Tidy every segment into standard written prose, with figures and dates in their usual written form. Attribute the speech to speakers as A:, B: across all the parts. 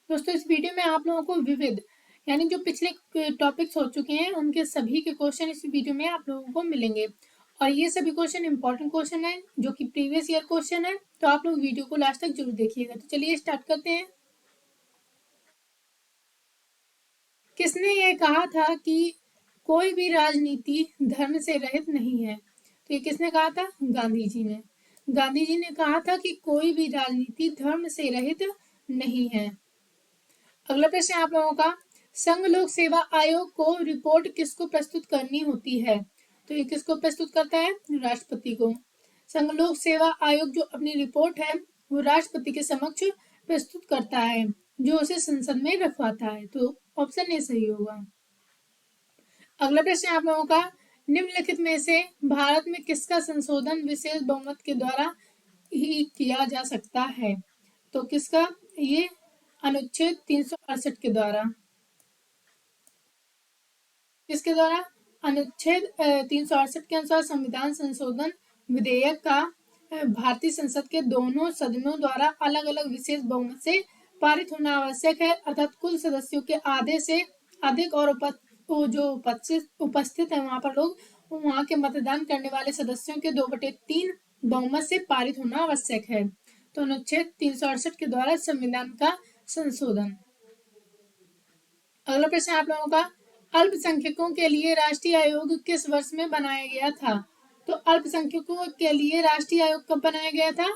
A: दोस्तों इस वीडियो में आप लोगों को विविध यानी जो पिछले टॉपिक्स हो चुके हैं उनके सभी के क्वेश्चन इस वीडियो में आप लोगों को मिलेंगे और ये सभी क्वेश्चन इंपॉर्टेंट क्वेश्चन है जो कि प्रीवियस ईयर क्वेश्चन है। तो आप लोग वीडियो को लास्ट तक जरूर देखिएगा। तो चलिए स्टार्ट करते हैं। किसने ये कहा था कि कोई भी राजनीति धर्म से रहित नहीं है? तो ये किसने कहा था? गांधी जी ने। गांधी जी ने कहा था कि कोई भी राजनीति धर्म से रहित नहीं है। अगला प्रश्न आप लोगों का, संघ लोक सेवा आयोग को रिपोर्ट किसको प्रस्तुत करनी होती है? तो ये किसको प्रस्तुत करता है? राष्ट्रपति को। संघ लोक सेवा आयोग जो अपनी रिपोर्ट है वो राष्ट्रपति के समक्ष प्रस्तुत करता है, जो उसे संसद में रखवाता है। तो ऑप्शन ए सही होगा। अगला प्रश्न आप लोगों का, निम्नलिखित में से भारत में किसका संशोधन विशेष बहुमत के द्वारा ही किया जा सकता है? तो किसका? ये अनुच्छेद 368 के द्वारा। किसके द्वारा? अनुच्छेद 368 के अनुसार संविधान संशोधन विधेयक का भारतीय संसद के दोनों सदनों द्वारा अलग अलग विशेष बहुमत से पारित होना आवश्यक है, अर्थात कुल सदस्यों के आधे से अधिक और जो उपस्थित है वहां पर लोग वहां के मतदान करने वाले सदस्यों के 2/3 बहुमत से पारित होना आवश्यक है। तो अनुच्छेद 368 के द्वारा संविधान का संशोधन। अगला प्रश्न आप लोगों का, अल्पसंख्यकों के लिए राष्ट्रीय आयोग किस वर्ष में बनाया गया था? तो अल्पसंख्यकों के लिए राष्ट्रीय आयोग कब बनाया गया था?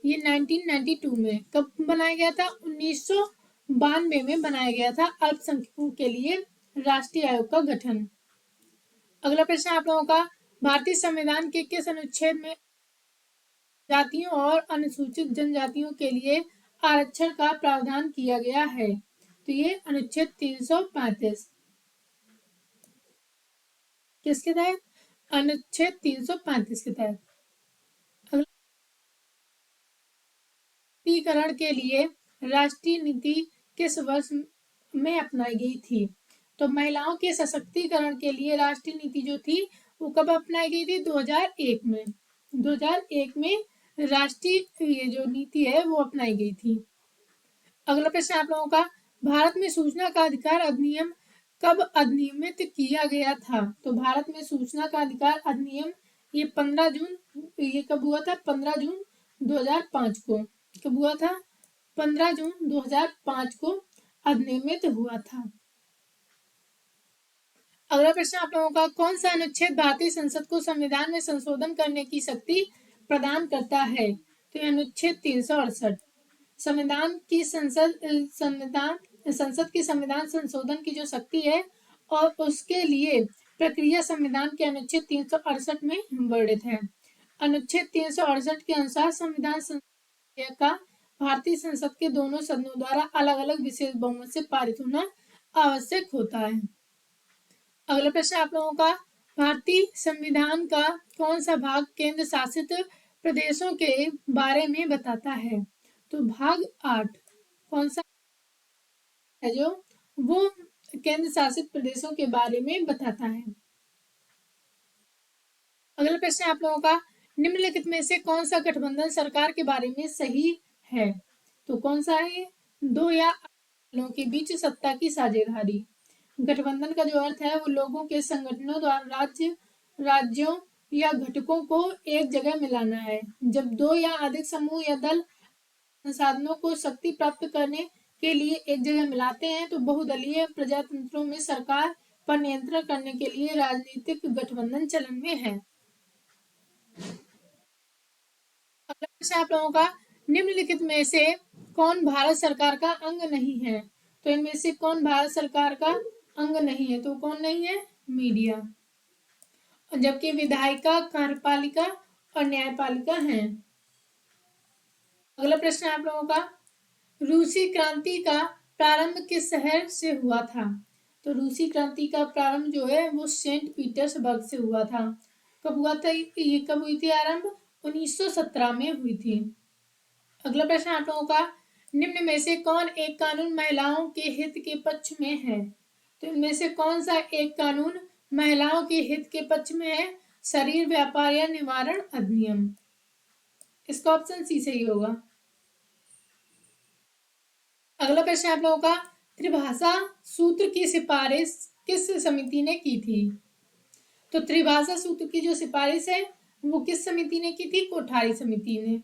A: ये 1992 में। कब बनाया गया था? 1992 में बनाया गया था अल्पसंख्यकों के लिए राष्ट्रीय आयोग का गठन। अगला प्रश्न आप लोगों का, भारतीय संविधान के किस अनुच्छेद में जातियों और अनुसूचित जनजातियों के लिए आरक्षण का प्रावधान किया गया है? तो ये अनुच्छेद 335। किसके तहत? अनुच्छेद 335 के तहत। सशक्तिकरण के लिए राष्ट्रीय नीति किस वर्ष में अपनाई गई थी? तो महिलाओं के सशक्तिकरण के लिए राष्ट्रीय नीति जो थी वो कब अपनाई गई थी? 2001 में। 2001 में राष्ट्रीय ये जो नीति है वो अपनाई गई थी। अगला प्रश्न आप लोगों का, भारत में सूचना का अधिकार अधिनियम कब अधिनियमित किया गया था? तो भारत में सूचना का अधिकार अधिनियम ये 15 जून, ये कब हुआ था? 15 जून 2005 को। कब हुआ था? 15 जून 2005 को अधिनियमित हुआ था। अगला प्रश्न आप लोगों का, कौन सा अनुच्छेद भारतीय संसद को संविधान में संशोधन करने की शक्ति प्रदान करता है? तो अनुच्छेद 368। संविधान की संसद की संविधान संशोधन की जो शक्ति है और उसके लिए प्रक्रिया संविधान के अनुच्छेद 368 में वर्णित है। अनुच्छेद 368 के अनुसार संविधान का भारतीय संसद के दोनों सदनों द्वारा अलग अलग विशेष बहुमत से पारित होना आवश्यक होता है। अगला प्रश्न आप लोगों का, भारतीय संविधान का कौन सा भाग केंद्र शासित प्रदेशों के बारे में बताता है? तो भाग 8 कौन सा है जो वो केंद्र शासित प्रदेशों के बारे में बताता है। अगला प्रश्न आप लोगों का, निम्नलिखित में से कौन सा गठबंधन सरकार के बारे में सही है? तो कौन सा है? दो या दलों के बीच सत्ता की साझेदारी। गठबंधन का जो अर्थ है वो लोगों के संगठनों द्वारा राज्यों या घटकों को एक जगह मिलाना है। जब दो या अधिक समूह या दल संसाधनों को शक्ति प्राप्त करने के लिए एक जगह मिलाते हैं तो बहुदलीय प्रजातंत्रों में सरकार पर नियंत्रण करने के लिए राजनीतिक गठबंधन चलन में है। अगला प्रश्न आप लोगों का, निम्नलिखित में से कौन भारत सरकार का अंग नहीं है? तो इनमें से कौन भारत सरकार का अंग नहीं है? तो कौन नहीं है? मीडिया। जबकि विधायिका, कार्यपालिका और न्यायपालिका हैं। अगला प्रश्न आप लोगों का, रूसी क्रांति का प्रारंभ किस शहर से हुआ था? तो रूसी क्रांति का प्रारंभ जो है वो सेंट पीटर्सबर्ग से हुआ था। कब हुआ था? ये कब हुई थी आरंभ? 1917 में हुई थी। अगला प्रश्न आप लोगों का, निम्न में से कौन एक कानून महिलाओं के हित के पक्ष में है? तो इनमें से कौन सा एक कानून महिलाओं के हित के पक्ष में है? शरीर व्यापार या निवारण अधिनियम। इसका ऑप्शन सी सही होगा। अगला प्रश्न आप लोगों का, त्रिभाषा सूत्र की सिफारिश किस समिति ने की थी? तो त्रिभाषा सूत्र की जो सिफारिश है वो किस समिति ने की थी? कोठारी समिति ने।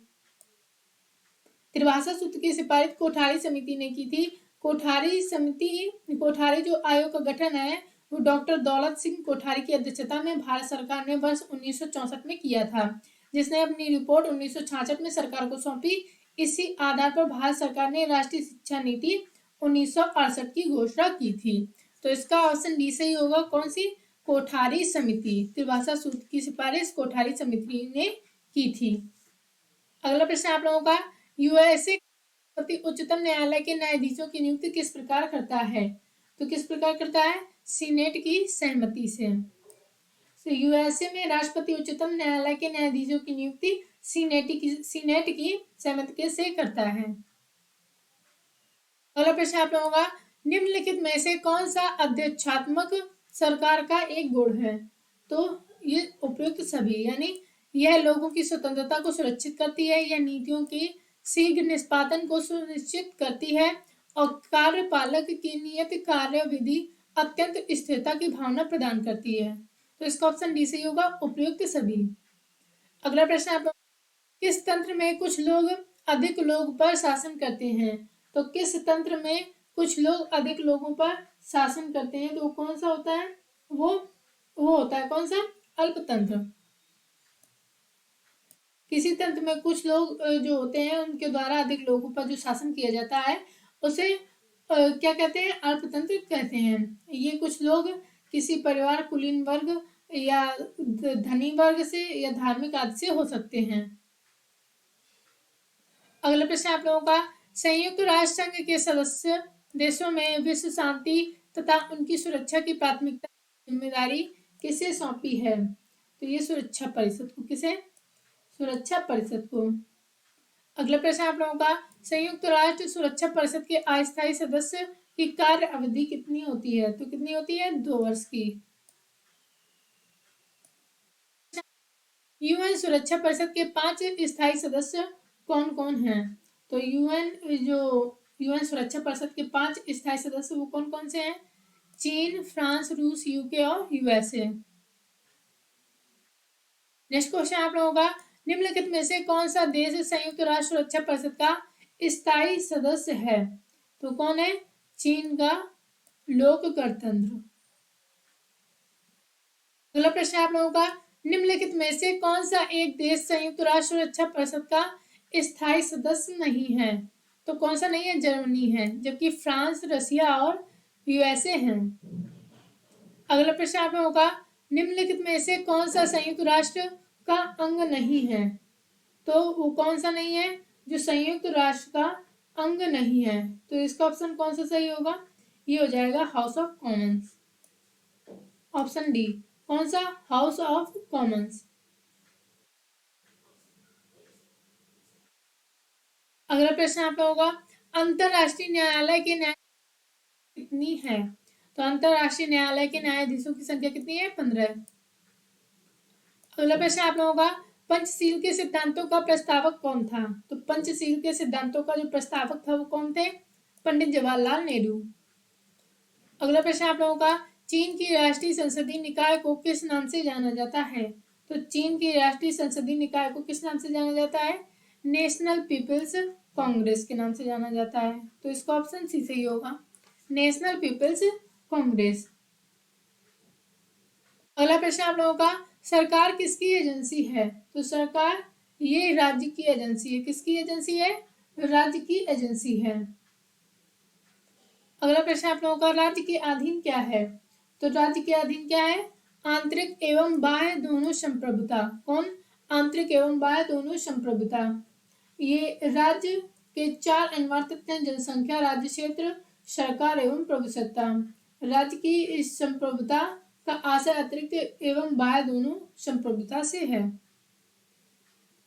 A: त्रिभाषा सूत्र की सिफारिश कोठारी समिति ने की थी। कोठारी जो आयोग का गठन है वो डॉक्टर दौलत सिंह कोठारी की अध्यक्षता में भारत सरकार ने वर्ष 1964 में किया था, जिसने अपनी रिपोर्ट 1966 में सरकार को सौंपी। इसी आधार पर भारत सरकार ने राष्ट्रीय शिक्षा नीति 1968 की घोषणा की थी। तो इसका ऑप्शन डी सही होगा। कौन सी? कोठारी समिति। त्रिभाषा सूत्र की सिफारिश कोठारी समिति ने की थी। अगला प्रश्न आप लोगों का, यूएसए उच्चतम न्यायालय के न्यायाधीशों की नियुक्ति किस प्रकार करता है? तो किस प्रकार करता है? सीनेट की सहमति से। तो यूएसए में राष्ट्रपति उच्चतम न्यायालय के न्यायाधीशों की नियुक्ति सीनेट की सहमति से करता है। अगला प्रश्न आप लोगों का, निम्नलिखित में से कौन सा अध्यक्षात्मक सरकार का एक गुण है? तो ये उपयुक्त सभी, यानी यह लोगों की स्वतंत्रता को सुरक्षित करती है, यह नीतियों के शीघ्र निष्पादन को सुनिश्चित करती है और कार्यपालक की नियत कार्यविधि अत्यंत स्थिरता की भावना प्रदान करती है। तो इसका ऑप्शन डी सही होगा, उपयुक्त सभी। अगला प्रश्न आप, किस तंत्र में कुछ लोग अधिक लोग पर शासन करते हैं? तो किस तंत्र में कुछ लोग अधिक लोगों पर शासन करते हैं? तो कौन सा होता है? वो होता है कौन सा? अल्पतंत्र। किसी तंत्र में कुछ लोग जो होते हैं उनके द्वारा अधिक लोगों पर जो शासन किया जाता है उसे क्या कहते हैं? अल्पतंत्र कहते हैं। ये कुछ लोग किसी परिवार, कुलीन वर्ग या धनी वर्ग से या धार्मिक आदि से हो सकते हैं। अगला प्रश्न आप लोगों का, संयुक्त राष्ट्र संघ के सदस्य देशों में विश्व शांति तथा उनकी सुरक्षा की प्राथमिकता जिम्मेदारी किसे सौंपी है? तो ये सुरक्षा परिषद को। किसे? सुरक्षा परिषद को। अगला प्रश्न आप लोगों का, संयुक्त राष्ट्र सुरक्षा परिषद के अस्थायी सदस्य की कार्य अवधि कितनी होती है? तो कितनी होती है? 2 वर्ष की। यूएन सुरक्षा परिषद के 5 स्थायी सदस्य कौन कौन हैं? तो यूएन सुरक्षा परिषद के 5 स्थायी सदस्य वो कौन कौन से हैं? चीन, फ्रांस, रूस, यूके और यूएसए। नेक्स्ट क्वेश्चन आप लोगों का, निम्नलिखित में से कौन सा देश संयुक्त राष्ट्र सुरक्षा परिषद का स्थायी सदस्य है? तो कौन है? चीन का लोक गणतंत्र। अगला प्रश्न आप लोगों का, निम्नलिखित में से कौन सा एक देश संयुक्त राष्ट्र सुरक्षा परिषद का स्थायी सदस्य नहीं है? तो कौन सा नहीं है? जर्मनी है, जबकि फ्रांस, रशिया और यूएसए हैं। अगला प्रश्न आप लोगों का, निम्नलिखित में से कौन सा संयुक्त राष्ट्र का अंग नहीं है? तो वो कौन सा नहीं है जो संयुक्त राष्ट्र का अंग नहीं है? तो इसका ऑप्शन कौन सा सही होगा? ये हो जाएगा house of Commons. Option D. कौन सा? House of Commons. अगला प्रश्न आप लोगों का, अंतरराष्ट्रीय न्यायालय के न्यायाधीश कितनी है? तो अंतरराष्ट्रीय न्यायालय के न्यायाधीशों की संख्या कितनी है? 15। अगला प्रश्न आप लोगों का, पंचशील के सिद्धांतों का प्रस्तावक कौन था? तो पंचशील के सिद्धांतों का जो प्रस्तावक था वो कौन थे? पंडित जवाहरलाल नेहरू। अगला प्रश्न आप लोगों का, चीन की राष्ट्रीय संसदीय निकाय को किस नाम से जाना जाता है? तो चीन की राष्ट्रीय संसदीय निकाय को किस नाम से जाना जाता है? नेशनल पीपल्स कांग्रेस के नाम से जाना जाता है। तो इसका ऑप्शन सी सही होगा, नेशनल पीपल्स कांग्रेस। अगला प्रश्न आप लोगों का, सरकार किसकी एजेंसी है? तो सरकार ये राज्य की एजेंसी है। किसकी एजेंसी है? राज्य की एजेंसी है। अगला प्रश्न आप लोगों का, राज्य के अधीन क्या है? तो राज्य के अधीन क्या है? आंतरिक एवं बाह्य दोनों संप्रभुता। कौन? आंतरिक एवं बाह्य दोनों संप्रभुता। ये राज्य के 4 अनिवार्य तत्व हैं: जनसंख्या, राज्य क्षेत्र, सरकार एवं प्रभुसत्ता। राज्य की इस संप्रभुता का आशय अतिरिक्त एवं बाह्य दोनों संप्रभुता से है।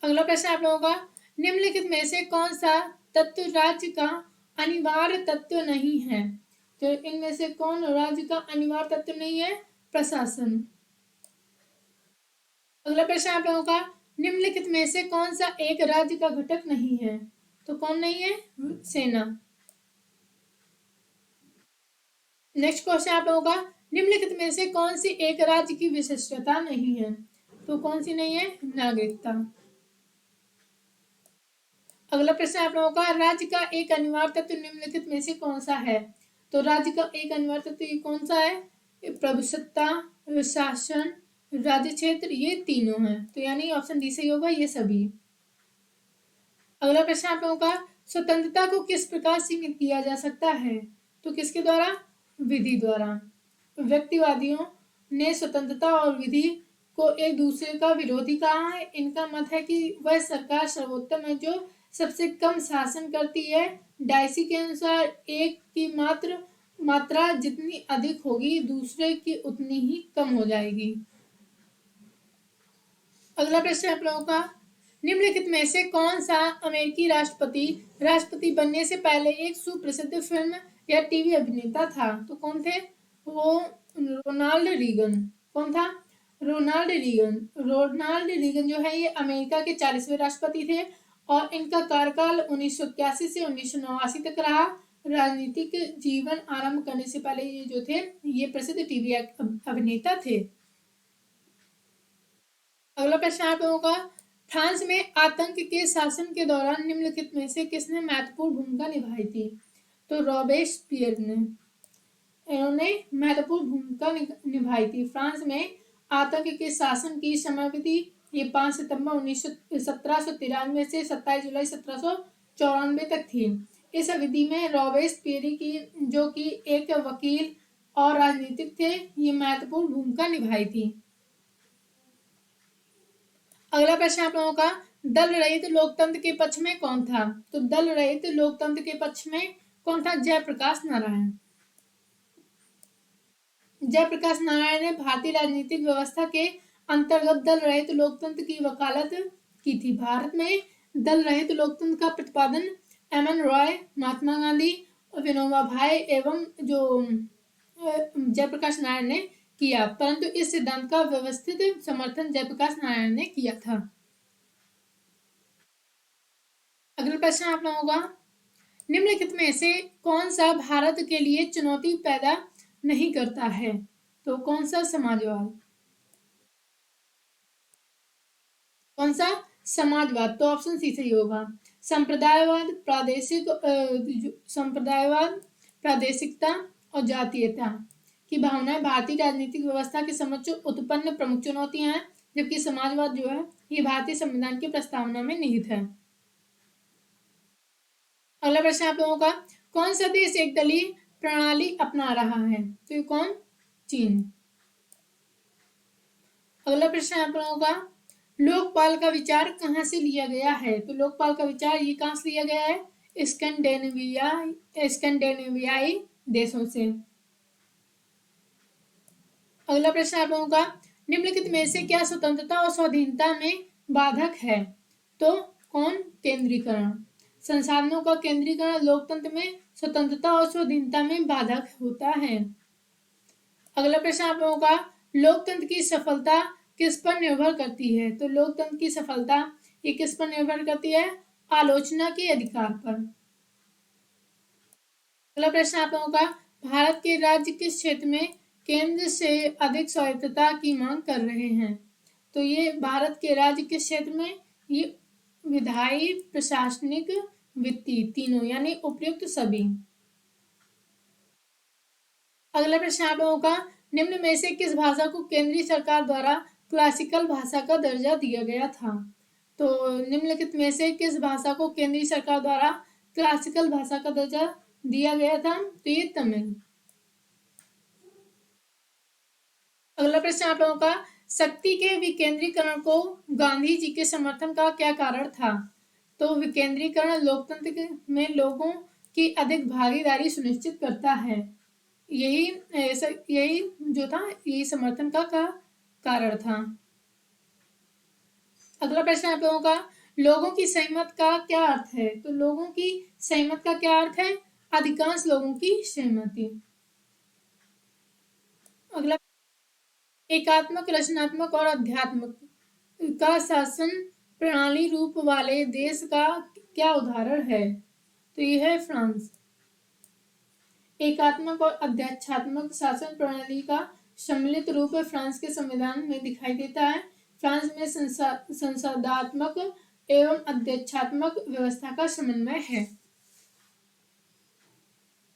A: अगला प्रश्न आप लोगों का, निम्नलिखित में से कौन सा तत्व राज्य का अनिवार्य तत्व नहीं है? तो इनमें से कौन राज्य का अनिवार्य तत्व नहीं है? प्रशासन। अगला प्रश्न आप लोगों का, निम्नलिखित में से कौन सा एक राज्य का घटक नहीं है? तो कौन नहीं है? सेना। नेक्स्ट क्वेश्चन आप लोगों का, निम्नलिखित में से कौन सी एक राज्य की विशिष्टता नहीं है? तो कौन सी नहीं है? नागरिकता। अगला प्रश्न आप लोगों का, राज्य का एक अनिवार्य तत्व निम्नलिखित में से कौन सा है? तो राज्य का एक अनिवार्य तत्व कौन सा है? प्रभुसत्ता, शासन, राज्य क्षेत्र, ये तीनों हैं। तो यानी ऑप्शन डी सही होगा, ये सभी। अगला प्रश्न आप लोगों का, स्वतंत्रता को किस प्रकार सीमित किया जा सकता है? तो किसके द्वारा? विधि द्वारा। व्यक्तिवादियों ने स्वतंत्रता और विधि को एक दूसरे का विरोधी कहा है। इनका मत है कि वह सरकार सर्वोत्तम है जो सबसे कम शासन करती है। डायसी के अनुसार एक की मात्रा जितनी अधिक होगी दूसरे की उतनी ही कम हो जाएगी। अगला प्रश्न आप लोगों का, निम्नलिखित में से कौन सा अमेरिकी राष्ट्रपति बनने से पहले एक सुप्रसिद्ध फिल्म या टीवी अभिनेता था? तो कौन थे वो? Ronald Reagan. कौन था? Ronald Reagan. रोनाल्ड रीगन जो है ये अमेरिका के 40वें राष्ट्रपति थे और इनका कार्यकाल 1981 से 1989 तक रहा। राजनीतिक जीवन आरंभ करने से पहले ये जो थे ये प्रसिद्ध टीवी अभिनेता थे। अगला प्रश्न आप लोगों का, फ्रांस में आतंक के शासन के दौरान निम्नलिखित में से किसने महत्वपूर्ण भूमिका निभाई थी? तो रॉबेस्पियर ने। इन्होंने महत्वपूर्ण भूमिका निभाई थी। फ्रांस में आतंक के शासन की समयावधि ये 5 सितंबर 1793 से 27 जुलाई 1794 तक थी। इस अवधि में रॉबेस्पियर की जो कि एक वकील और राजनीतिक थे ये महत्वपूर्ण भूमिका निभाई थी। अगला प्रश्न आप लोगों का, दल रहित लोकतंत्र के पक्ष में कौन था? तो दल रहित लोकतंत्र के पक्ष में कौन था? जयप्रकाश नारायण। जयप्रकाश नारायण ने भारतीय राजनीतिक व्यवस्था के अंतर्गत दल रहित लोकतंत्र की वकालत की थी। भारत में दल रहित लोकतंत्र का प्रतिपादन एम.एन. रॉय, महात्मा गांधी, विनोबा भावे एवं जो जयप्रकाश नारायण ने किया, परंतु इस सिद्धांत का व्यवस्थित समर्थन जयप्रकाश नारायण ने किया था। अगला प्रश्न आप लोगों का, निम्नलिखित में से कौन सा भारत के लिए चुनौती पैदा नहीं करता है? तो कौन सा? समाजवाद। कौन सा? समाजवाद। तो ऑप्शन सी सही होगा। संप्रदायवाद, प्रादेशिकता और जातीयता की भावनाएं भारतीय राजनीतिक व्यवस्था के समक्ष उत्पन्न प्रमुख चुनौतियां हैं, जबकि समाजवाद जो है ये भारतीय संविधान की प्रस्तावना में निहित है। अगला प्रश्न आप लोगों का, कौन सा देश एक दलीय प्रणाली अपना रहा है? तो ये कौन? चीन। अगला प्रश्न आप लोगों का, लोकपाल का विचार कहाँ से लिया गया है? तो लोकपाल का विचार ये कहाँ से लिया गया है? स्कैंडिनेवियाई देशों से। अगला प्रश्न आप लोगों का, निम्नलिखित में से क्या स्वतंत्रता और स्वाधीनता में बाधक है? तो कौन? केंद्रीकरण। संसाधनों का केंद्रीकरण लोकतंत्र में स्वतंत्रता और स्वाधीनता में बाधक होता है। अगला प्रश्न आप लोगों का, लोकतंत्र की सफलता किस पर निर्भर करती है? तो लोकतंत्र की सफलता ये किस पर निर्भर करती है? आलोचना के अधिकार पर। अगला प्रश्न आप लोगों का, भारत के राज्य किस क्षेत्र में केंद्र से अधिक स्वायत्तता की मांग कर रहे हैं? तो ये भारत के राज्य किस क्षेत्र में? ये विधायी, प्रशासनिक, वित्तीय, तीनों यानी उपयुक्त सभी। अगला प्रश्न आप लोगों का, निम्न में से किस भाषा को केंद्रीय सरकार द्वारा क्लासिकल भाषा का दर्जा दिया गया था? तो निम्नलिखित में से किस भाषा को केंद्रीय सरकार द्वारा क्लासिकल भाषा का दर्जा दिया गया था? तो ये तमिल। अगला प्रश्न आप लोगों का, शक्ति के विकेंद्रीकरण को गांधी जी के समर्थन का क्या कारण था? तो विकेंद्रीकरण लोकतंत्र में लोगों की अधिक भागीदारी सुनिश्चित करता है। यही जो था यही समर्थन का कारण था। अगला प्रश्न आप लोगों का, लोगों की सहमत का क्या अर्थ है? तो लोगों की सहमत का क्या अर्थ है? अधिकांश लोगों की सहमति। अगला, एकात्मक, रचनात्मक और अध्यात्मक का शासन प्रणाली रूप वाले देश का क्या उदाहरण है? तो यह है फ्रांस। एकात्मक और अध्यक्षात्मक शासन प्रणाली का सम्मिलित रूप फ्रांस के संविधान में दिखाई देता है। फ्रांस में संसदात्मक एवं अध्यक्षात्मक व्यवस्था का समन्वय है।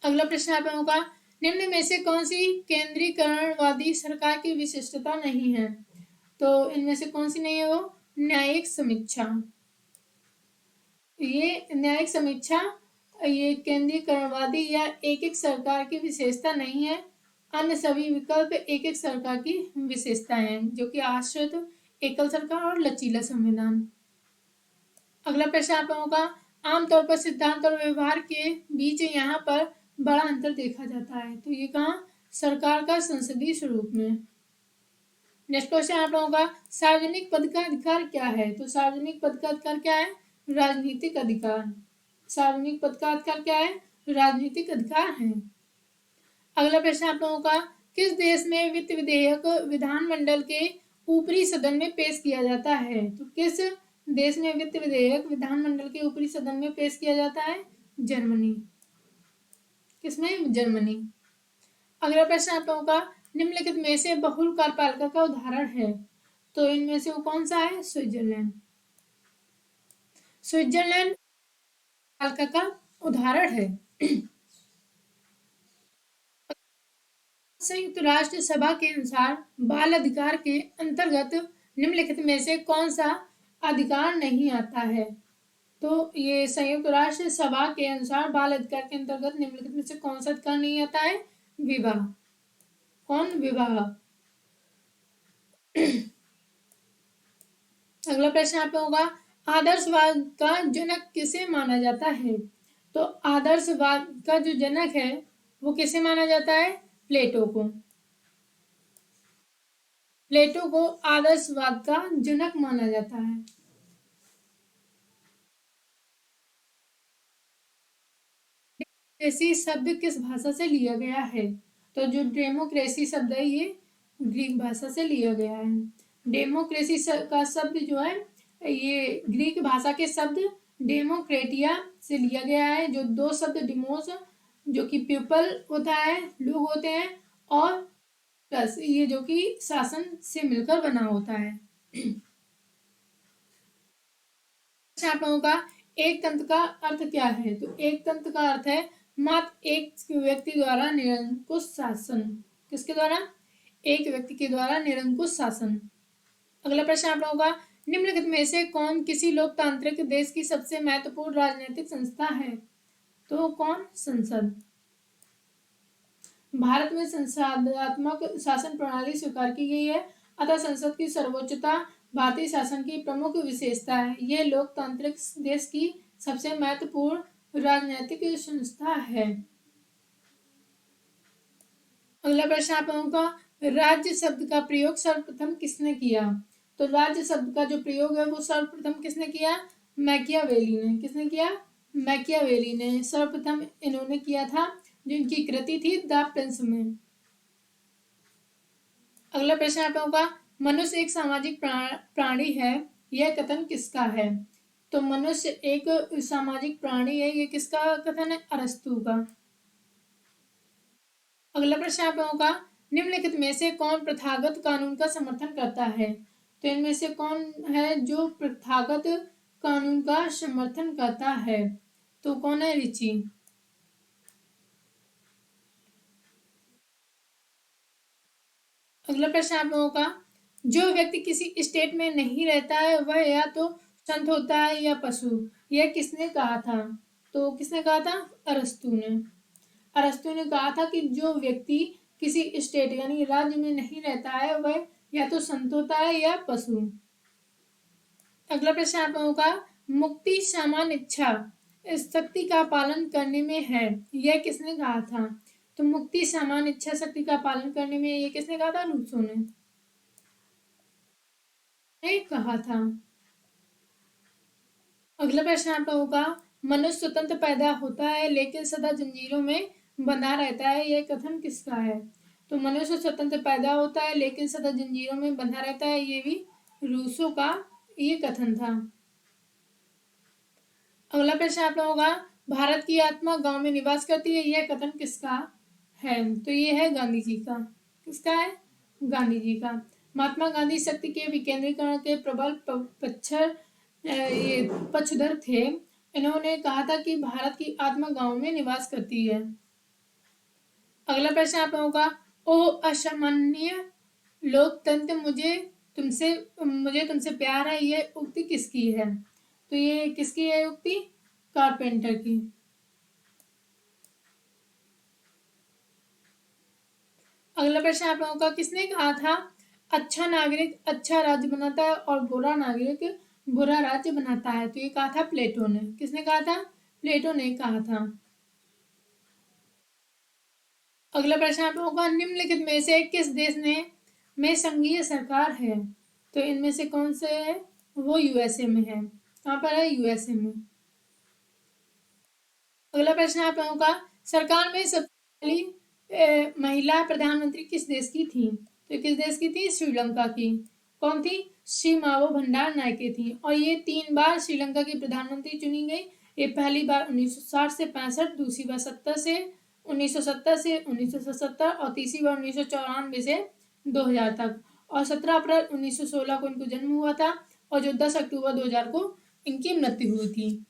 A: अगला प्रश्न आप लोगों का, निम्न में से कौन सी केंद्रीकरणवादी सरकार की विशिष्टता नहीं है? तो इनमें से कौन सी नहीं है वो? न्यायिक समीक्षा। ये न्यायिक समीक्षा ये केंद्रीकरणवादी या एक एक सरकार की विशेषता नहीं है। अन्य सभी विकल्प एक एक सरकार की विशेषताएं हैं, जो कि आश्रित, एकल सरकार और लचीला संविधान। अगला प्रश्न आप लोगों का, आमतौर पर सिद्धांत और व्यवहार के बीच यहाँ पर बड़ा अंतर देखा जाता है। तो ये कहाँ? सरकार का संसदीय स्वरूप में। नेक्स्ट क्वेश्चन आप लोगों का, सार्वजनिक पद का अधिकार क्या है? तो सार्वजनिक पद का अधिकार क्या है? राजनीतिक अधिकार। सार्वजनिक पद का अधिकार क्या है? राजनीतिक अधिकार है। अगला प्रश्न आप लोगों का, किस देश में वित्त विधेयक विधानमंडल के ऊपरी सदन में पेश किया जाता है? तो किस देश में वित्त विधेयक विधानमंडल के ऊपरी सदन में पेश किया जाता है? जर्मनी। किसमें? जर्मनी। अगला प्रश्न आप लोगों का, निम्नलिखित में से बहुल कार्यपालिका का उदाहरण है? तो इनमें से वो कौन सा है? स्विट्जरलैंड। स्विट्जरलैंड पालिका का उदाहरण है। संयुक्त राष्ट्र सभा के अनुसार बाल अधिकार के अंतर्गत निम्नलिखित में से कौन सा अधिकार नहीं आता है? तो ये संयुक्त राष्ट्र सभा के अनुसार बाल अधिकार के अंतर्गत निम्नलिखित में से कौन सा अधिकार नहीं आता है? विवाह। कौन? विवाह। अगला प्रश्न आप लोगों का, आदर्शवाद का जनक किसे माना जाता है? तो आदर्शवाद का जो जनक है वो किसे माना जाता है? प्लेटो को। प्लेटो को आदर्शवाद का जनक माना जाता है। डेमोक्रेसी शब्द किस भाषा से लिया गया है? तो जो डेमोक्रेसी शब्द है ये ग्रीक भाषा से लिया गया है। डेमोक्रेसी का शब्द जो है ये ग्रीक भाषा के शब्द डेमोक्रेटिया से लिया गया है। जो दो शब्द डिमोस जो कि पीपल होता है, लोग होते हैं, और प्लस ये जो कि शासन से मिलकर बना होता है। आप लोगों का, एक तंत्र का अर्थ क्या है? तो एक तंत्र का अर्थ है मात्र एक व्यक्ति द्वारा निरंकुश शासन। किसके द्वारा? एक व्यक्ति के द्वारा निरंकुश शासन। अगला प्रश्न आप लोगों का, निम्नलिखित में से कौन किसी लोकतांत्रिक देश की सबसे महत्वपूर्ण राजनीतिक संस्था है? तो कौन? संसद। भारत में संसदात्मक शासन प्रणाली स्वीकार की गई है, अतः संसद की सर्वोच्चता भारतीय शासन की प्रमुख विशेषता है। यह लोकतांत्रिक देश की सबसे महत्वपूर्ण राजनीतिक संस्था है। अगला प्रश्न आप लोगों का, राज्य शब्द का प्रयोग सर्वप्रथम किसने किया? तो राज्य शब्द का जो प्रयोग है वो सर्वप्रथम किसने किया? मैकियावेली ने। किसने किया? मैकियावेली ने सर्वप्रथम इन्होंने किया था, जिनकी कृति थी द प्रिंस में। अगला प्रश्न आप लोगों का, मनुष्य एक सामाजिक प्राणी है, यह कथन किसका है? तो मनुष्य एक सामाजिक प्राणी है, ये किसका कथन है? अरस्तु का। अगला प्रश्न आप लोगों का, निम्नलिखित में से कौन प्रथागत कानून का समर्थन करता है? तो इनमें से कौन है जो प्रथागत कानून का समर्थन करता है? तो कौन है? रिची। अगला प्रश्न आप लोगों का, जो व्यक्ति किसी स्टेट में नहीं रहता है वह या तो संत होता है या पशु। यह किसने कहा था? तो किसने कहा था? अरस्तु ने। अरस्तु ने कहा था कि जो व्यक्ति किसी स्टेट यानी राज्य में नहीं रहता है वह या तो संत होता है या पशु। अगला प्रश्न आप लोगों का, मुक्ति सामान्य इच्छा शक्ति का पालन करने में है, यह किसने कहा था? तो मुक्ति सामान्य इच्छा शक्ति का पालन करने में ये किसने कहा था? रूसो ने कहा था। अगला प्रश्न आप लोगों का, मनुष्य स्वतंत्र पैदा होता है लेकिन सदा जंजीरों में बंधा रहता है, यह कथन किसका है? तो मनुष्य स्वतंत्र पैदा होता है लेकिन सदा जंजीरों में बंधा रहता है, ये भी रूसो का ये कथन था। अगला प्रश्न आप लोगों का, भारत की आत्मा गांव में निवास करती है, यह कथन किसका है। तो ये है गांधी जी का। किसका है? गांधी जी का। महात्मा गांधी शक्ति के विकेंद्रीकरण के प्रबल ये पक्षधर थे। इन्होंने कहा था कि भारत की आत्मा गांव में निवास करती है। अगला प्रश्न आप लोगों का, ओ असामान्य लोकतंत्र मुझे तुमसे प्यार है, ये उक्ति किसकी है? तो ये किसकी है उक्ति? कारपेंटर की। अगला प्रश्न आप लोगों का, किसने कहा था अच्छा नागरिक अच्छा राज्य बनाता है और बुरा नागरिक बुरा राज्य बनाता है? तो ये कहा था प्लेटो ने। किसने कहा था? प्लेटो ने कहा था। अगला प्रश्न आप लोगों का, निम्नलिखित में से किस देश में संघीय सरकार है? तो इनमें से कौन से है? वो यूएसए में है। कहाँ पर है? यूएसए में। अगला प्रश्न आप लोगों का, सरकार में सबसे पहली महिला प्रधानमंत्री किस देश की थी? तो किस देश की थी? श्रीलंका की। कौन थी? श्री मावो भंडार नायके थी। और ये 3 बार श्रीलंका की प्रधानमंत्री चुनी गई। ये पहली बार 1960 से 65, दूसरी बार 1970 से 1977 और तीसरी बार 1994 से 2000 तक। और 17 अप्रैल 1916 को इनको जन्म हुआ था और जो 10 अक्टूबर 2000 को इनकी मृत्यु हुई थी।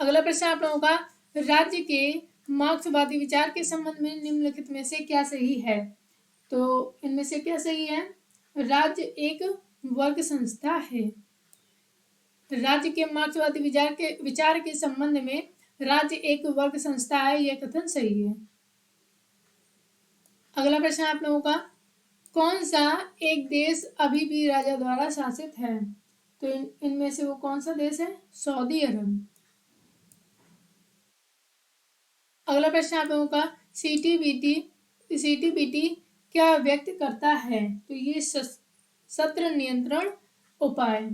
A: अगला प्रश्न आप लोगों का, राज्य के मार्क्सवादी विचार के संबंध में निम्नलिखित में से क्या सही है? तो इनमें से क्या सही है? राज्य एक वर्ग संस्था है। राज्य के मार्क्सवादी विचार के संबंध में राज्य एक वर्ग संस्था है, यह कथन सही है। अगला प्रश्न आप लोगों का, कौन सा एक देश अभी भी राजा द्वारा शासित है? तो इनमें से वो कौन सा देश है? सऊदी अरब। अगला प्रश्न आप लोगों का, सीटीबीटी क्या व्यक्त करता है? तो ये सत्र नियंत्रण उपाय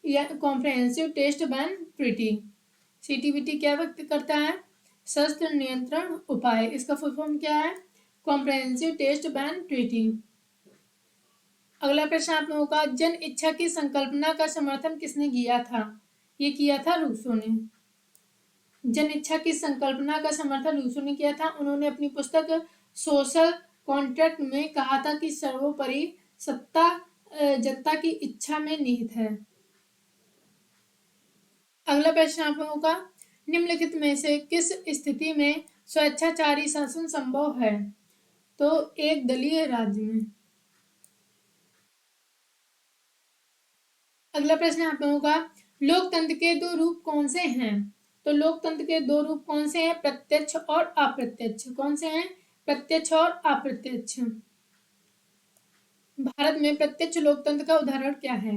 A: या comprehensive test ban treaty. CTBT क्या व्यक्त करता है? शस्त्र नियंत्रण उपाय। इसका फुल फॉर्म क्या है? Comprehensive test ban treaty. अगला प्रश्न आप लोगों का, जन इच्छा की संकल्पना का समर्थन किसने किया था? ये किया था रूसो ने। जन इच्छा की संकल्पना का समर्थन रूसो ने किया था। उन्होंने अपनी पुस्तक सोशल कॉन्ट्रैक्ट में कहा था कि सर्वोपरि सत्ता जनता की इच्छा में निहित है। अगला प्रश्न आप लोगों का, निम्नलिखित में से किस स्थिति में स्वेच्छाचारी शासन संभव है? तो एक दलीय राज्य में। अगला प्रश्न आप लोगों का, लोकतंत्र के 2 रूप कौन से हैं? तो लोकतंत्र के 2 रूप कौन से हैं? प्रत्यक्ष और अप्रत्यक्ष। कौन से हैं? प्रत्यक्ष और अप्रत्यक्ष। भारत में प्रत्यक्ष लोकतंत्र का उदाहरण क्या है?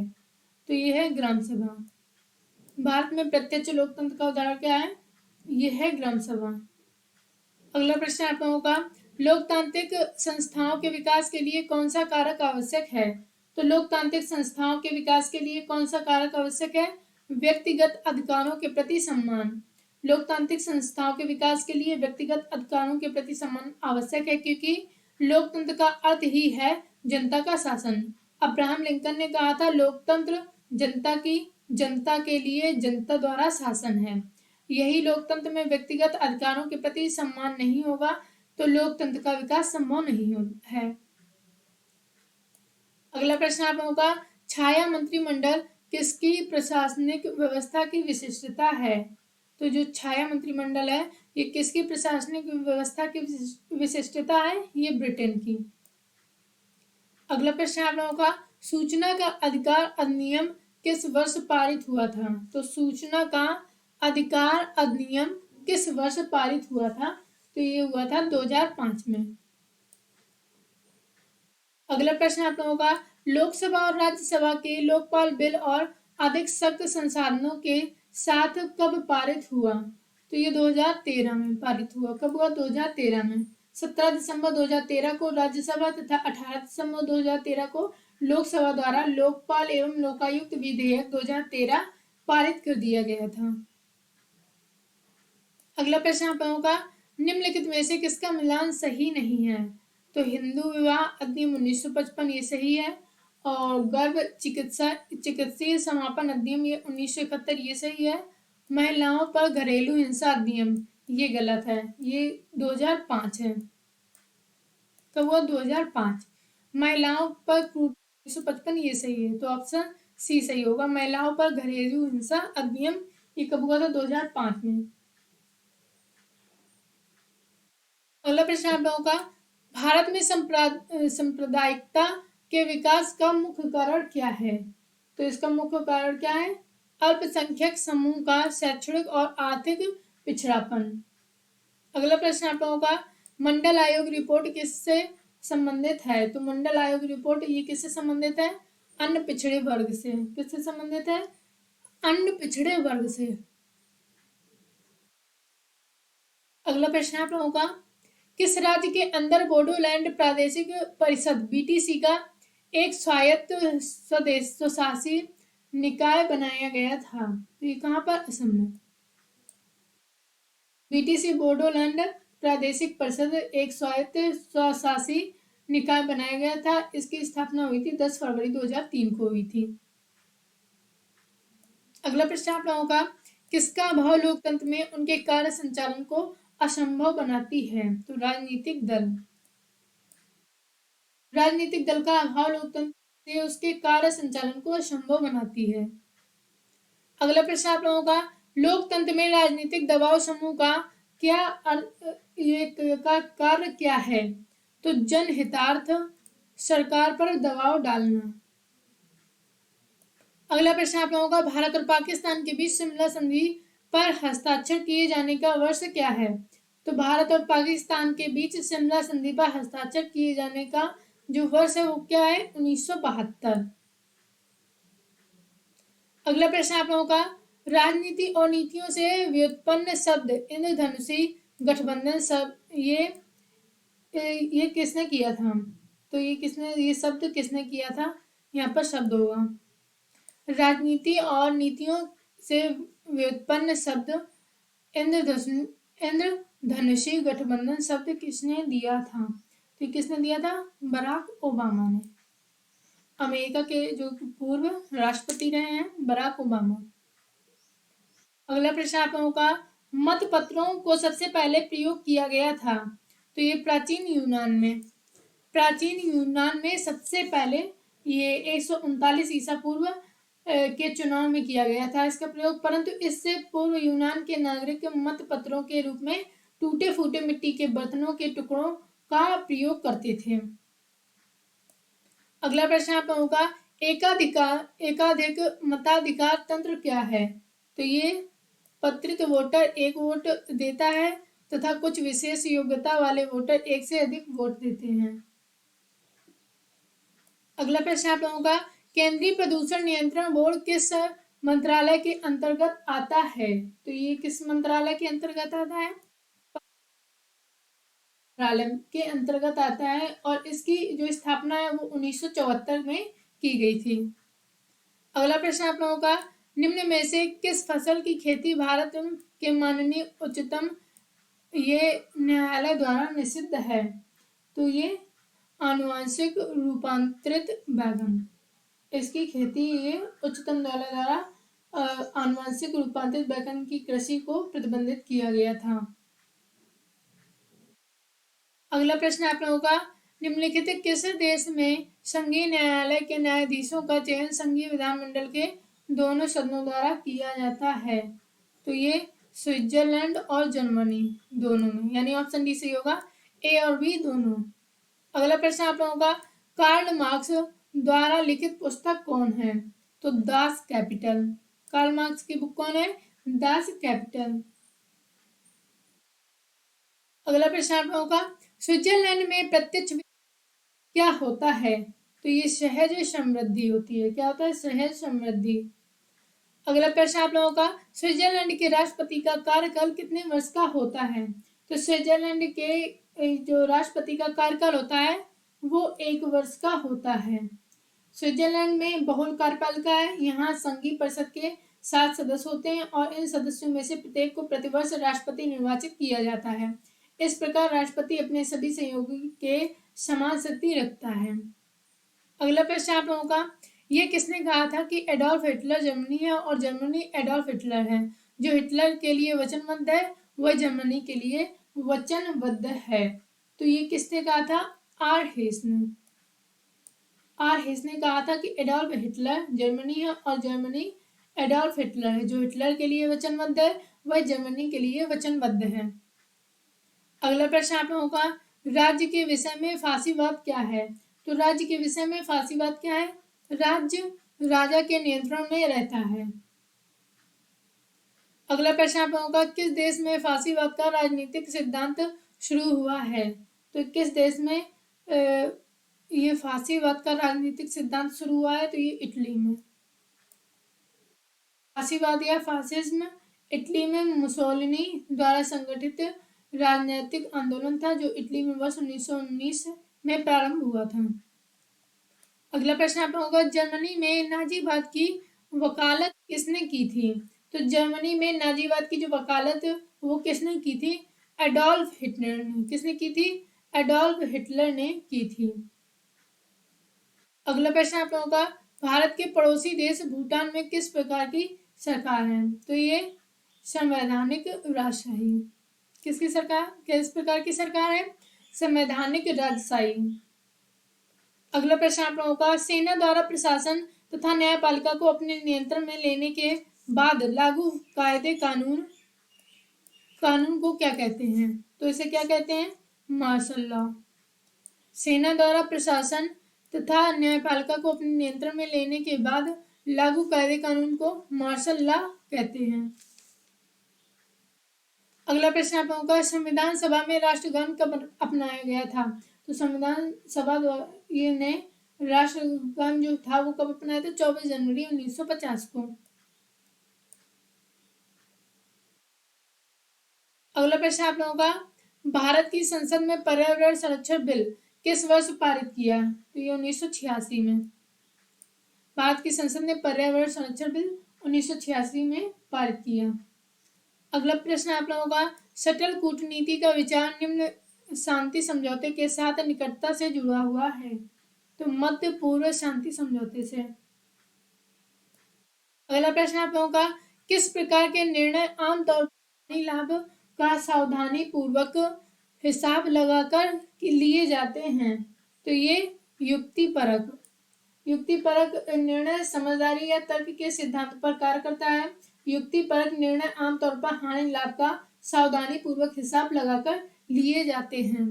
A: तो ये है ग्राम सभा। भारत में प्रत्यक्ष लोकतंत्र का उदाहरण क्या है? ये है ग्राम सभा। अगला प्रश्न आप लोगों का, लोकतांत्रिक संस्थाओं के विकास के लिए कौन सा कारक आवश्यक है? तो लोकतांत्रिक संस्थाओं के विकास के लिए कौन सा कारक आवश्यक है? व्यक्तिगत अधिकारों के प्रति सम्मान। लोकतांत्रिक संस्थाओं के विकास के लिए व्यक्तिगत अधिकारों के प्रति सम्मान आवश्यक है, क्योंकि लोकतंत्र का अर्थ ही है जनता का शासन। अब्राहम लिंकन ने कहा था, लोकतंत्र जनता के लिए जनता द्वारा शासन है। यही लोकतंत्र में व्यक्तिगत अधिकारों के प्रति सम्मान नहीं होगा तो लोकतंत्र का विकास संभव नहीं है। अगला प्रश्न आप लोगों का, छाया मंत्रिमंडल किसकी प्रशासनिक व्यवस्था की विशिष्टता है? तो जो छाया मंत्रिमंडल है ये किसकी प्रशासनिक व्यवस्था की विशिष्टता है? ये ब्रिटेन की। अगला प्रश्न आप लोगों का, सूचना का अधिकार अधिनियम किस वर्ष पारित हुआ था? तो सूचना का अधिकार अधिनियम किस वर्ष पारित हुआ था? तो ये हुआ था 2005 में। अगला प्रश्न आप लोगों का, लोकसभा और राज्यसभा के लोकपाल बिल और अधिक सख्त संसाधनों के साथ कब पारित हुआ? तो ये 2013 में पारित हुआ। कब हुआ? 2013 में। 17 दिसंबर 2013 को राज्यसभा तथा 18 दिसंबर 2013 को लोकसभा द्वारा लोकपाल एवं लोकायुक्त विधेयक 2013 पारित कर दिया गया था। अगला प्रश्न आप लोगों का, निम्नलिखित में से किसका मिलान सही नहीं है? तो हिंदू विवाह अधिनियम 1955 ये सही है, और गर्भ चिकित्सीय समापन अधिनियम ये 1971 ये सही है। महिलाओं पर घरेलू हिंसा अधिनियम ये गलत है, ये 2005 है। कब हुआ? 2005। महिलाओं पर क्रूरता 1955, ये सही है, तो ऑप्शन सी सही होगा। महिलाओं पर घरेलू हिंसा अधिनियम ये कब हुआ था? 2005 में। अगला प्रश्न आप लोगों का, भारत में सांप्रदायिकता के विकास का मुख्य कारण क्या है? तो इसका मुख्य कारण क्या है? अल्पसंख्यक समूह का शैक्षणिक और आर्थिक पिछड़ापन। अगला प्रश्न आप लोगों का, मंडल आयोग रिपोर्ट किससे संबंधित है? तो मंडल आयोग रिपोर्ट ये किससे संबंधित है? अन्य पिछड़े वर्ग से। किससे संबंधित है? अन्य पिछड़े वर्ग से। अगला प्रश्न आप लोगों का, किस राज्य के अंदर बोडोलैंड प्रादेशिक परिषद बीटीसी का एक स्वायत्त स्वशासी निकाय बनाया गया था? तो ये कहाँ पर? असम में। बीटीसी बोडोलैंड प्रादेशिक परिषद एक स्वायत्त स्वशासी निकाय बनाया गया था। इसकी स्थापना हुई थी 10 फरवरी 2003 को हुई थी। अगला प्रश्न आप लोगों का, किसका अभाव लोकतंत्र में उनके कार्य संचालन को असंभव बनाती है? तो राजनीतिक दल। राजनीतिक दल का अभाव लोकतंत्र से उसके कार्य संचालन को असंभव बनाती है। अगला प्रश्न आप लोगों का, लोकतंत्र में राजनीतिक दबाव समूह का क्या का कार्य क्या है? तो जनहितार्थ, सरकार पर दबाव डालना। अगला प्रश्न आप लोगों का, भारत और पाकिस्तान के बीच शिमला संधि पर हस्ताक्षर किए जाने का वर्ष क्या है? तो भारत और पाकिस्तान के बीच शिमला संधि पर हस्ताक्षर किए जाने का जो वर्ष है वो क्या है? 1972। अगला प्रश्न आप लोगों का, राजनीति और नीतियों से व्युत्पन्न शब्द इंद्रधनुषी गठबंधन शब्द ये किसने किया था? तो ये शब्द किसने किया था? यहाँ पर शब्द होगा। राजनीति और नीतियों से व्युत्पन्न शब्द इंद्रधनुषी गठबंधन शब्द किसने दिया था? तो किसने दिया था? बराक ओबामा ने। अमेरिका के जो पूर्व राष्ट्रपति रहे हैं, बराक ओबामा। अगला प्रश्न आप लोगों का, मत पत्रों को सबसे पहले प्रयोग किया गया था? तो ये प्राचीन यूनान में सबसे पहले ये 139 ईसा पूर्व के चुनाव में किया गया था इसका प्रयोग, परंतु इससे पूर्व यूनान के नागरिक मत पत्रों के रूप में टूटे फूटे मिट्टी के बर्तनों के टुकड़ों का प्रयोग करते थे। अगला प्रश्न आप लोगों का, एकाधिक मताधिकार तंत्र क्या है? तो ये पत्रित वोटर एक वोट देता है तथा कुछ विशेष योग्यता वाले वोटर एक से अधिक वोट देते हैं। अगला प्रश्न आप लोगों का, केंद्रीय प्रदूषण नियंत्रण बोर्ड किस मंत्रालय के अंतर्गत आता है? तो ये किस मंत्रालय के अंतर्गत आता है? मंत्रालय के अंतर्गत आता है और इसकी जो स्थापना है वो 1974 में की गई थी। अगला प्रश्न आप लोगों का, निम्न में से किस फसल की खेती भारत के माननीय उच्चतम न्यायालय द्वारा निषिद्ध है? तो ये आनुवंशिक रूपांतरित बैगन, इसकी खेती ये उच्चतम न्यायालय द्वारा आनुवंशिक रूपांतरित बैगन की कृषि को प्रतिबंधित किया गया था। अगला प्रश्न आप लोगों का, निम्नलिखित किस देश में संघीय न्यायालय के न्यायाधीशों का चयन संघीय विधानमंडल के दोनों सदनों द्वारा किया जाता है? तो ये स्विट्जरलैंड और जर्मनी दोनों में, यानी ऑप्शन डी सही होगा, ए और बी दोनों। अगला प्रश्न आप लोगों का, कार्ल मार्क्स द्वारा लिखित पुस्तक कौन है? तो दास कैपिटल। कार्ल मार्क्स की बुक कौन है? Das Kapital. अगला प्रश्न आप लोगों का, स्विट्जरलैंड में प्रत्यक्ष क्या होता है? तो ये सहज समृद्धि होती है। क्या होता है? सहज समृद्धि। अगला प्रश्न आप लोगों का, स्विट्जरलैंड के राष्ट्रपति का कार्यकाल कितने वर्ष का होता है? तो स्विट्जरलैंड के जो राष्ट्रपति का कार्यकाल होता है वो 1 वर्ष का होता है। स्विट्जरलैंड में बहुल कार्यपालिका है। यहाँ संघीय परिषद के 7 सदस्य होते हैं और इन सदस्यों में से प्रत्येक को प्रतिवर्ष राष्ट्रपति निर्वाचित किया जाता है। इस प्रकार राष्ट्रपति अपने सभी सहयोगी के समान शक्ति रखता है। अगला प्रश्न आप लोगों का, ये किसने कहा था कि एडोल्फ हिटलर जर्मनी है और जर्मनी एडोल्फ हिटलर है? जो हिटलर के लिए वचनबद्ध है वह जर्मनी के लिए वचनबद्ध है। तो ये किसने कहा था? आर हेस ने। आर हेस ने कहा था कि एडोल्फ हिटलर जर्मनी है और जर्मनी एडोल्फ हिटलर है। जो हिटलर के लिए वचनबद्ध है वह जर्मनी के लिए वचनबद्ध है। अगला प्रश्न आप लोगों का, राज्य के विषय में फासीवाद क्या है? तो राज्य के विषय में फासीवाद क्या है? राज्य राजा के नियंत्रण में रहता है। अगला प्रश्न आप लोगों का, किस देश में फासीवाद का राजनीतिक सिद्धांत शुरू हुआ है? तो किस देश में ये फासीवाद का राजनीतिक सिद्धांत शुरू हुआ है? तो ये इटली में। फासीवाद या फासिज्म इटली में मुसोलिनी द्वारा संगठित राजनीतिक आंदोलन था जो इटली में वर्ष 1919 में प्रारंभ हुआ था। अगला प्रश्न आप लोगों का, जर्मनी में नाजीवाद की वकालत किसने की थी? तो जर्मनी में नाजीवाद की जो वकालत वो किसने की थी? एडोल्फ हिटलर ने। किसने की थी? एडोल्फ हिटलर ने की थी। अगला प्रश्न आप लोगों का, भारत के पड़ोसी देश भूटान में किस प्रकार की सरकार है? तो ये संवैधानिक राजशाही। किसकी सरकार, किस प्रकार की सरकार है? संवैधानिक राजशाही। अगला प्रश्न आप लोगों का, सेना द्वारा प्रशासन तथा न्यायपालिका को अपने नियंत्रण में लेने के बाद लागू कायदे कानून को क्या कहते हैं? तो इसे क्या कहते हैं? Martial law. सेना द्वारा प्रशासन तथा न्यायपालिका को अपने नियंत्रण में लेने के बाद लागू कायदे कानून को मार्शल लॉ कहते हैं। अगला प्रश्न आप लोगों का, संविधान सभा में राष्ट्रगान कब अपनाया गया था? तो संविधान सभा ये ने राष्ट्रगान जो था वो कब अपनाया था? 24 जनवरी 1950 को। अगला प्रश्न आप लोगों का, भारत की संसद में पर्यावरण संरक्षण बिल किस वर्ष पारित किया? तो ये 1986 में। भारत की संसद ने पर्यावरण संरक्षण बिल 1986 में पारित किया। अगला प्रश्न आप लोगों का, शटल कूटनीति का विचार निम्न शांति समझौते के साथ निकटता से जुड़ा हुआ है? तो मध्य पूर्व शांति समझौते से। अगला प्रश्न आप लोगों का, किस प्रकार के निर्णय आमतौर पर लाभ का सावधानी पूर्वक हिसाब लगाकर लिए जाते हैं? तो ये युक्तिपरक निर्णय समझदारी या तर्क के सिद्धांत पर कार्य करता है। युक्तिपरक निर्णय आमतौर पर हानि लाभ का सावधानी पूर्वक हिसाब लगाकर लिए जाते हैं।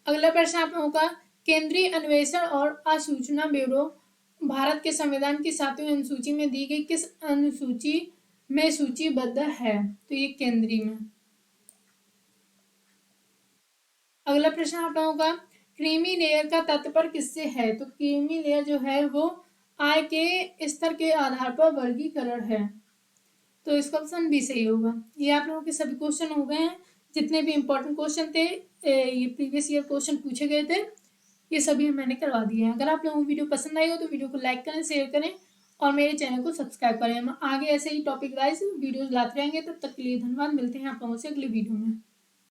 A: अगला प्रश्न आप लोगों का, केंद्रीय अन्वेषण और आसूचना ब्यूरो भारत के संविधान की 7वीं अनुसूची में दी गई किस अनुसूची में सूचीबद्ध है? तो ये केंद्रीय में। अगला प्रश्न आप लोगों का, क्रीमी लेयर का तात्पर्य किससे है? तो क्रीमी लेयर जो है वो आय के स्तर के आधार पर वर्गीकरण है। तो इसका ऑप्शन बी सही होगा। ये आप लोगों के सभी क्वेश्चन हो गए हैं। जितने भी इंपॉर्टेंट क्वेश्चन थे, ये प्रीवियस ईयर क्वेश्चन पूछे गए थे, ये सभी मैंने करवा दिए हैं। अगर आप लोगों को वीडियो पसंद आई हो तो वीडियो को लाइक करें, शेयर करें और मेरे चैनल को सब्सक्राइब करें। हम आगे ऐसे ही टॉपिक वाइज वीडियोज लाते रहेंगे। तब तक के लिए धन्यवाद। मिलते हैं आप लोगों से अगले वीडियो में।